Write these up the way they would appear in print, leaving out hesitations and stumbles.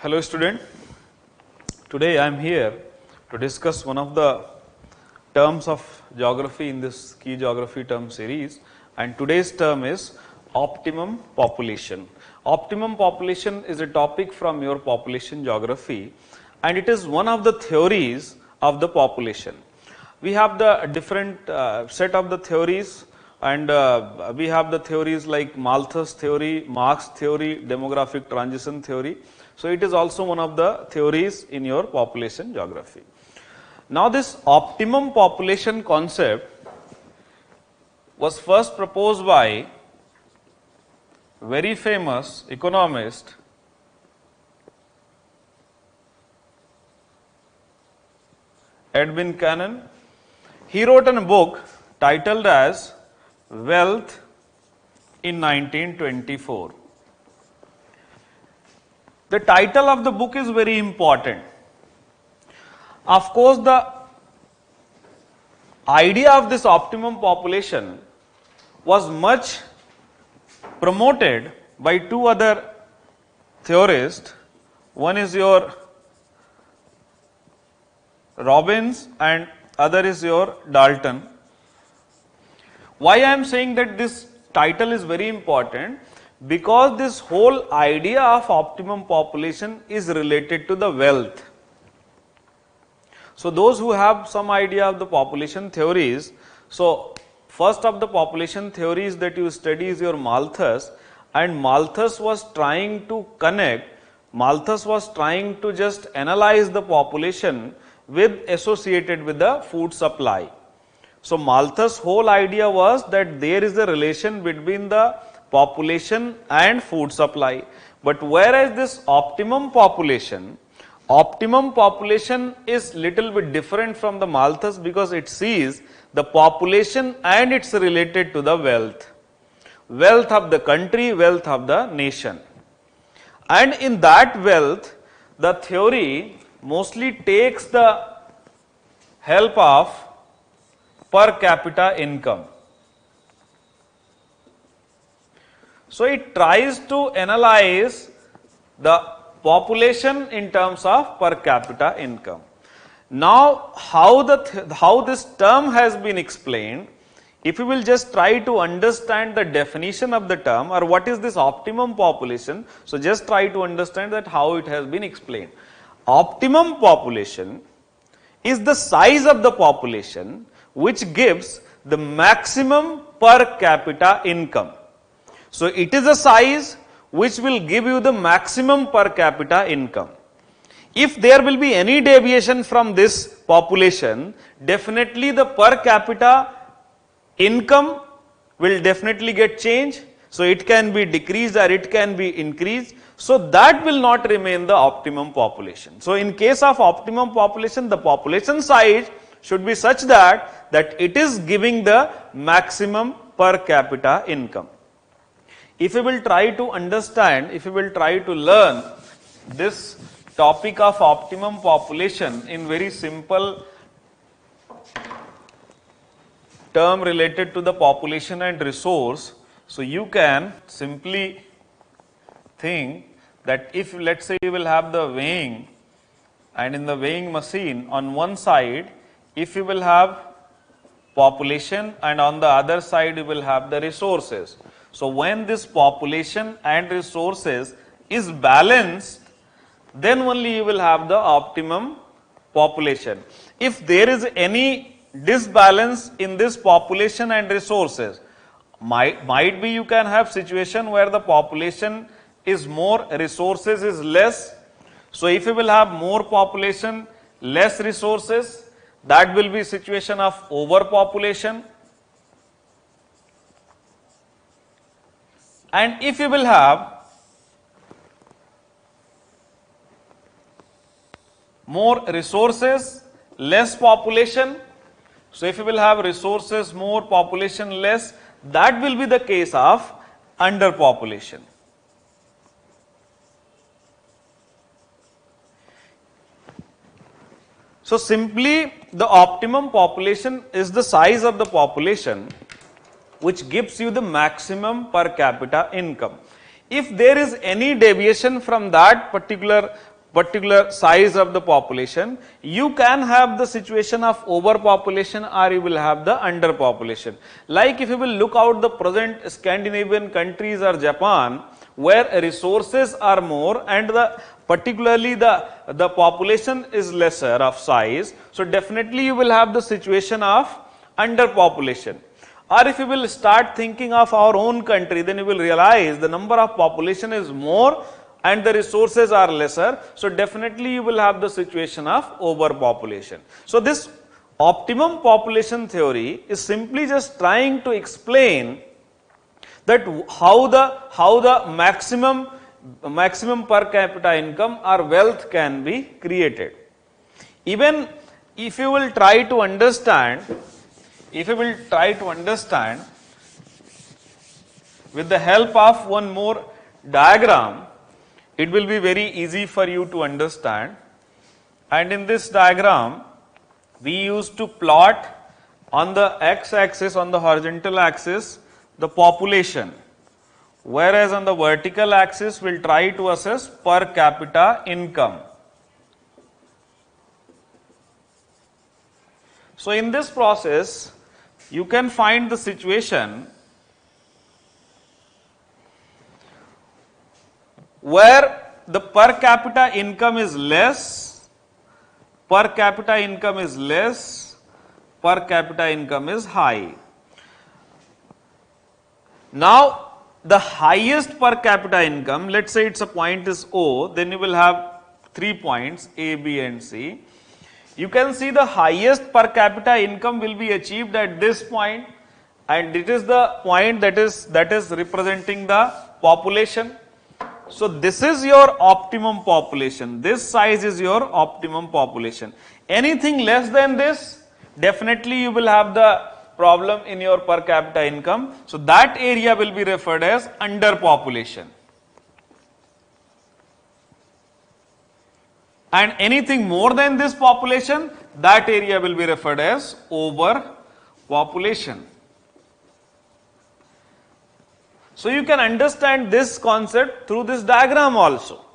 Hello student, today I am here to discuss one of the terms of geography in this key geography term series, and today's term is optimum population. Optimum population is a topic from your population geography, and it is one of the theories of the population. We have the different set of the theories, and we have the theories like Malthus theory, Marx theory, demographic transition theory. So it is also one of the theories in your population geography. Now this optimum population concept was first proposed by very famous economist Edwin Cannon. He wrote a book titled as Wealth in 1924. The title of the book is very important. Of course, the idea of this optimum population was much promoted by two other theorists. One is your Robbins and other is your Dalton. Why I am saying that this title is very important? Because this whole idea of optimum population is related to the wealth. So those who have some idea of the population theories, so first of the population theories that you study is your Malthus, and Malthus was trying to connect, Malthus was trying to just analyze the population with associated with the food supply. So Malthus' whole idea was that there is a relation between the population and food supply. But whereas this optimum population is little bit different from the Malthus, because it sees the population and it's related to the wealth of the country, wealth of the nation. And in that wealth, the theory mostly takes the help of per capita income. So it tries to analyze the population in terms of per capita income. Now, how this term has been explained, if you will just try to understand the definition of the term, or what is this optimum population, so just try to understand that how it has been explained. Optimum population is the size of the population which gives the maximum per capita income. So it is a size which will give you the maximum per capita income. If there will be any deviation from this population, definitely the per capita income will definitely get changed. So it can be decreased or it can be increased. So that will not remain the optimum population. So in case of optimum population, the population size should be such that it is giving the maximum per capita income. If you will try to understand, if you will try to learn this topic of optimum population in very simple term related to the population and resource, so you can simply think that if let's say you will have the weighing, and in the weighing machine on one side, if you will have population and on the other side you will have the resources. So when this population and resources is balanced, then only you will have the optimum population. If there is any disbalance in this population and resources, might be you can have situation where the population is more, resources is less. So if you will have more population, less resources, that will be situation of overpopulation. And if you will have more resources, less population, so if you will have resources more, population less, that will be the case of underpopulation. So simply the optimum population is the size of the population which gives you the maximum per capita income. If there is any deviation from that particular particular size of the population, you can have the situation of overpopulation or you will have the underpopulation. Like if you will look out the present Scandinavian countries or Japan, where resources are more and particularly the population is lesser of size, so definitely you will have the situation of underpopulation. Or if you will start thinking of our own country, then you will realize the number of population is more and the resources are lesser, so definitely you will have the situation of overpopulation. So this optimum population theory is simply just trying to explain that how the maximum per capita income or wealth can be created. Even if you will try to understand, with the help of one more diagram, it will be very easy for you to understand. And in this diagram, we used to plot on the x-axis, on the horizontal axis, the population, whereas on the vertical axis, we'll try to assess per capita income. So in this process, you can find the situation where the per capita income is less, per capita income is less, per capita income is high. Now, the highest per capita income, let's say it's a point is O, then you will have 3 points A, B and C. You can see the highest per capita income will be achieved at this point, and it is the point that is representing the population. So this is your optimum population. This size is your optimum population. Anything less than this, definitely you will have the problem in your per capita income. So that area will be referred as underpopulation. And anything more than this population, that area will be referred as overpopulation. So you can understand this concept through this diagram also.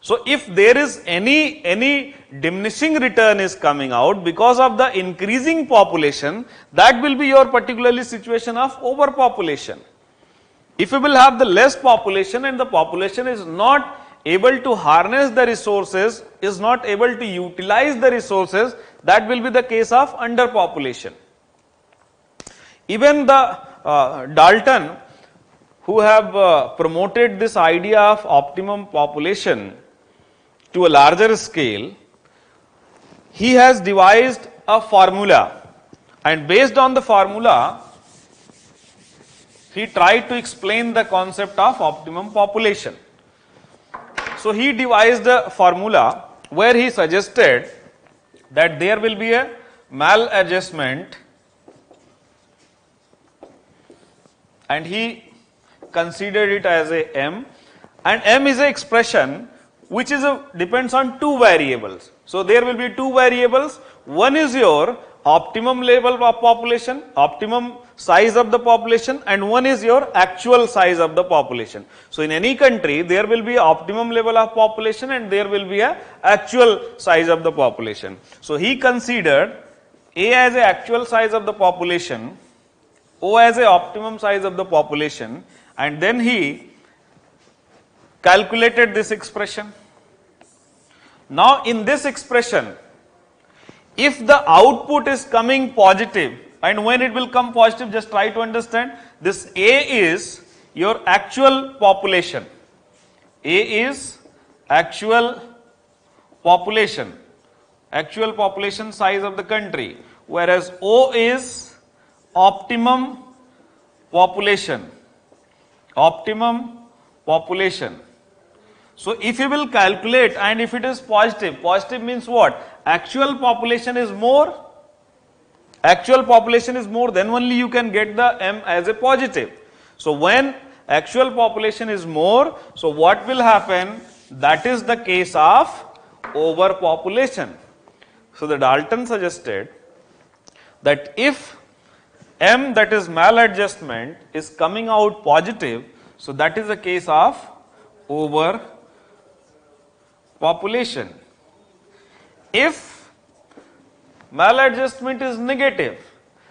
So if there is any diminishing return is coming out because of the increasing population, that will be your particularly situation of overpopulation. If you will have the less population and the population is not able to harness the resources, is not able to utilize the resources, that will be the case of underpopulation. Even the Dalton, who have promoted this idea of optimum population to a larger scale, he has devised a formula, and based on the formula, he tried to explain the concept of optimum population. So he devised a formula where he suggested that there will be a maladjustment, and he considered it as a M, and M is an expression which is depends on two variables. So there will be two variables. One is your optimum level of population, optimum size of the population, and one is your actual size of the population. So in any country, there will be optimum level of population and there will be a actual size of the population. So he considered A as a actual size of the population, O as a optimum size of the population, and then he calculated this expression. Now in this expression, if the output is coming positive, and when it will come positive, just try to understand, this A is your actual population. A is actual population size of the country, whereas O is optimum population. So if you will calculate and if it is positive, positive means what? Actual population is more, then only you can get the M as a positive. So when actual population is more, so what will happen? That is the case of overpopulation. So the Dalton suggested that if M, that is maladjustment, is coming out positive, so that is a case of overpopulation. population. If maladjustment is negative,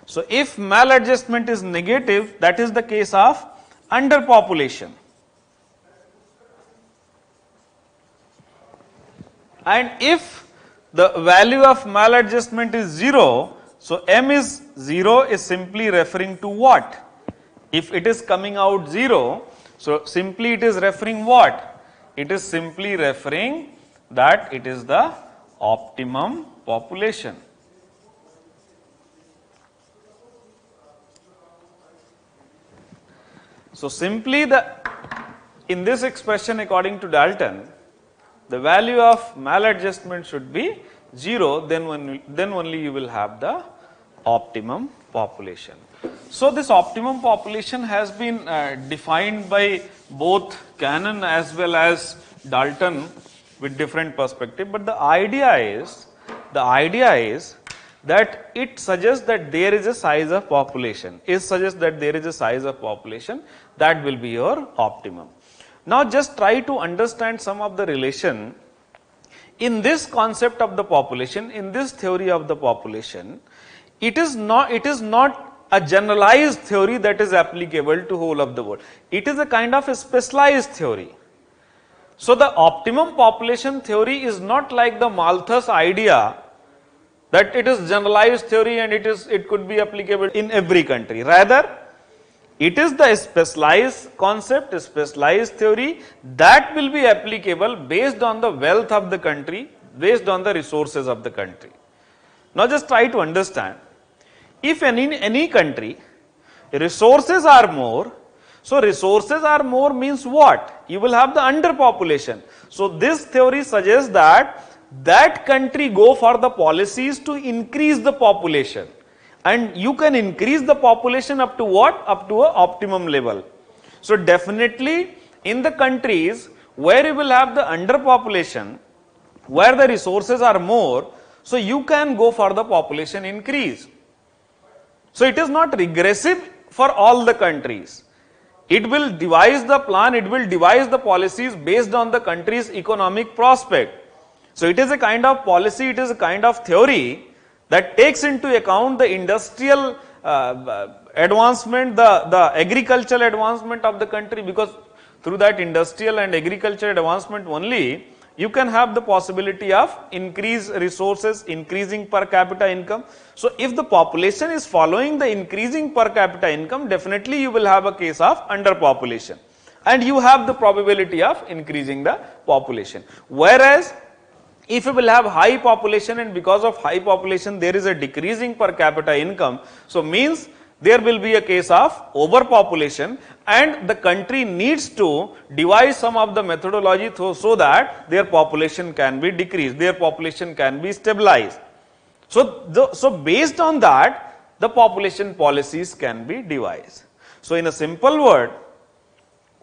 so if maladjustment is negative, that is the case of underpopulation. And if the value of maladjustment is 0, so M is 0 is simply referring to what? If it is coming out 0, so simply it is referring what? It is simply referring that it is the optimum population. So simply in this expression according to Dalton, the value of maladjustment should be 0, then only you will have the optimum population. So this optimum population has been defined by both Cannon as well as Dalton with different perspective, but the idea is that it suggests that there is a size of population. It suggests that there is a size of population that will be your optimum. Now just try to understand some of the relation in this concept of the population, in this theory of the population. It is not a generalized theory that is applicable to whole of the world. It is a kind of a specialized theory. So the optimum population theory is not like the Malthus idea that it is generalized theory and it could be applicable in every country. Rather, it is the specialized concept, specialized theory that will be applicable based on the wealth of the country, based on the resources of the country. Now just try to understand, if in any country resources are more, so resources are more means what? You will have the underpopulation. So this theory suggests that country go for the policies to increase the population. And you can increase the population up to what? Up to an optimum level. So definitely in the countries where you will have the underpopulation, where the resources are more, so you can go for the population increase. So it is not regressive for all the countries. It will devise the plan, it will devise the policies based on the country's economic prospect. So it is a kind of policy, it is a kind of theory that takes into account the industrial advancement, the agricultural advancement of the country, because through that industrial and agricultural advancement only, you can have the possibility of increased resources, increasing per capita income. So if the population is following the increasing per capita income, definitely you will have a case of underpopulation. And you have the probability of increasing the population. Whereas, if you will have high population and because of high population there is a decreasing per capita income, so means there will be a case of overpopulation and the country needs to devise some of the methodology so that their population can be decreased, their population can be stabilized. So based on that, the population policies can be devised. So in a simple word,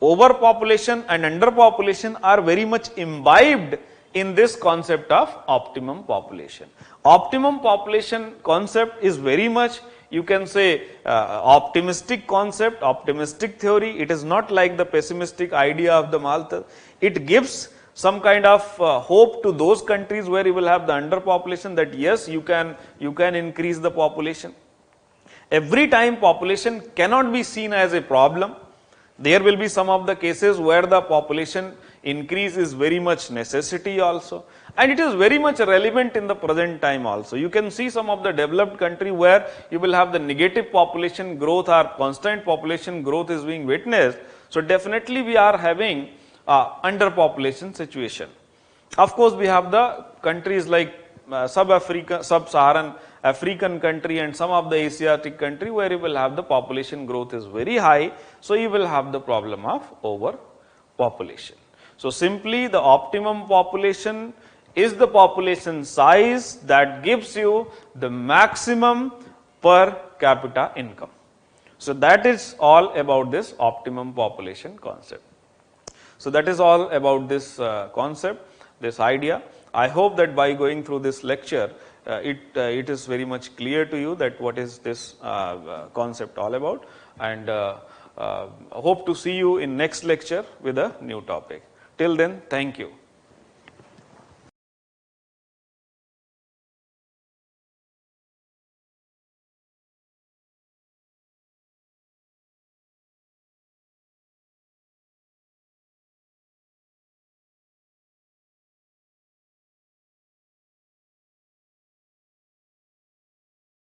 overpopulation and underpopulation are very much imbibed in this concept of optimum population. Optimum population concept is very much, you can say, optimistic concept, optimistic theory. It is not like the pessimistic idea of the Malthus. It gives some kind of hope to those countries where you will have the underpopulation, that yes, you can increase the population. Every time population cannot be seen as a problem. There will be some of the cases where the population increase is very much necessity also, and it is very much relevant in the present time also. You can see some of the developed country where you will have the negative population growth or constant population growth is being witnessed. So definitely we are having underpopulation situation. Of course, we have the countries like sub-Saharan African country and some of the Asiatic country where you will have the population growth is very high. So you will have the problem of overpopulation. So simply the optimum population is the population size that gives you the maximum per capita income. So that is all about this optimum population concept. So that is all about this concept, this idea. I hope that by going through this lecture, it is very much clear to you that what is this concept all about, and hope to see you in next lecture with a new topic. Till then, thank you.